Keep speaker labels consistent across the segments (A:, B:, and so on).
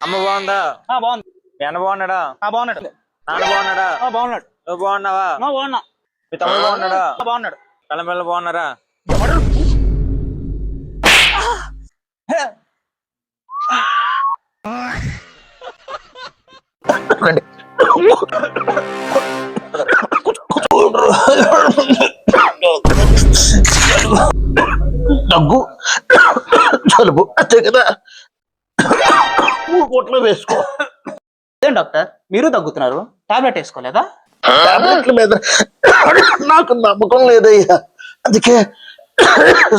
A: అమ్మ బాగుందా?
B: బాగుంది.
A: ఎన్న బాగున్నాడా?
B: బాగున్నాడు.
A: నాన్న బాగున్నాడా?
B: బాగున్నాడు.
A: నువ్వు బాగున్నావా?
B: బాగున్నా.
A: మీ తమ్ముడు బాగున్నాడా?
B: బాగున్నాడు.
A: పిల్లలు బాగున్నారా?
C: దగ్గు జలుబు అంతే కదా. 3 పూటలు వేసుకో.
B: ఏం డాక్టర్ మీరు తగ్గుతున్నారు, టాబ్లెట్ వేసుకోలేదా?
C: టాబ్లెట్ల మీద నాకు నమ్మకం లేదయ్యా, అందుకే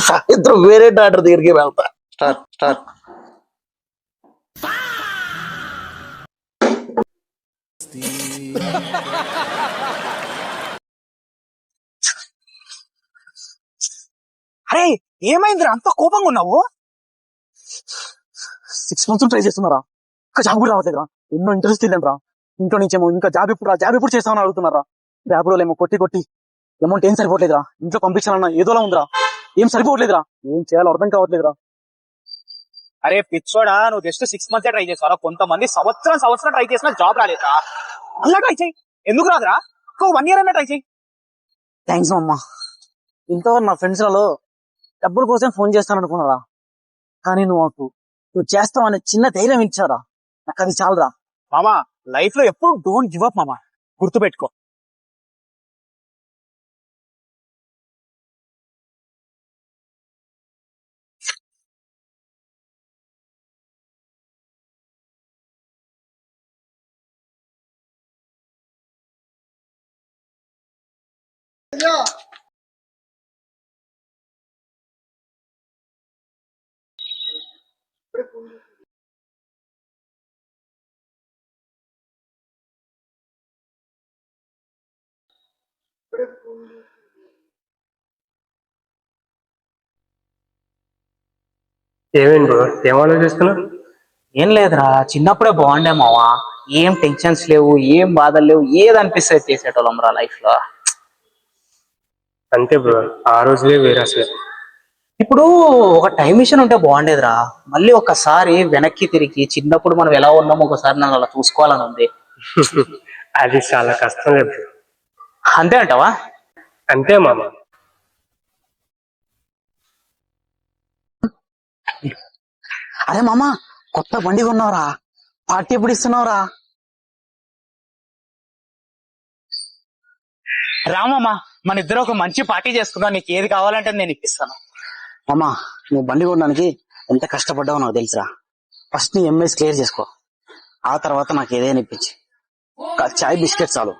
C: సాయంత్రం వేరే డాక్టర్ దగ్గరికి వెళ్తా. స్టార్ట్.
B: అరే ఏమైందిరా అంత కోపంగా ఉన్నావు? 6 months ట్రై చేస్తున్నారా, ఇంకా జాబ్ కూడా రావట్లేదురా. ఎన్నో ఇంట్రెస్ట్ వెళ్ళాను. ఇంట్లో నుంచేమో ఇంకా జాబ్ ఎప్పుడు చేస్తామని అడుగుతున్నారా. ర్యాబ్లో ఏమో కొట్టి అమౌంట్ ఏం సరిపోవట్లేదురా. ఇంట్లో పంపించాలన్నా ఏదోలా ఉందిరా. ఏం సరిపోవట్లేదురా, ఏం చేయాలో అర్థం కావట్లేదురా. అరే పిచ్చోడా, నువ్వు జస్ట్ 6 months ట్రై చేస్తారా. కొంతమంది సంవత్సరం ట్రై చేసినా జాబ్ రాలేదా. అలా ట్రై చేయి, ఎందుకు రాదురా? 1 year అయినా ట్రై చేయి. థ్యాంక్స్ అమ్మా. ఇంతవరకు నా ఫ్రెండ్స్లలో డబ్బుల కోసం ఫోన్ చేస్తాను అనుకున్నారా, కానీ నువ్వు చేస్తావనే చిన్న ధైర్యం ఇచ్చారా. నాకు అది చాలరా. మామా లైఫ్ లో ఎప్పుడు డోంట్ గివ్ అప్ మామా, గుర్తుపెట్టుకో.
D: ఏమేంటి బ్రో, ఏం ఆలోచిస్తున్నావు?
B: ఏం లేదురా, చిన్నప్పుడే బాగుండే మావా. ఏం టెన్షన్స్ లేవు, ఏం బాధలు లేవు, ఏది అనిపిస్తే చేసేటోళ్ళం రా లైఫ్ లో.
D: అంతే బ్రో, ఆ రోజులే వేరే అసలు.
B: ఇప్పుడు ఒక టైం మిషన్ ఉంటే బాగుండేదిరా. మళ్ళీ ఒకసారి వెనక్కి తిరిగి చిన్నప్పుడు మనం ఎలా ఉన్నామో ఒకసారి నన్ను అలా చూసుకోవాలని ఉంది.
D: అది చాలా కష్టం లేదు బ్రో.
B: అంతే అంటావా?
D: అంతే మామ.
B: అరే మామా, కొత్త బండి కొన్నావురా, పార్టీ ఎప్పుడు ఇస్తున్నావురా? రామమ్మా, మన ఇద్దరు ఒక మంచి పార్టీ చేసుకుందాం. నీకు ఏది కావాలంటే నేను ఇప్పిస్తాను. మామా, నువ్వు బండి కొనడానికి ఎంత కష్టపడ్డావో నాకు తెలుసురా. ఫస్ట్ నీ ఎంఎస్ క్లియర్ చేసుకో, ఆ తర్వాత నాకు ఏదైనా ఇప్పించి. చాయ్ బిస్కెట్ చాలు.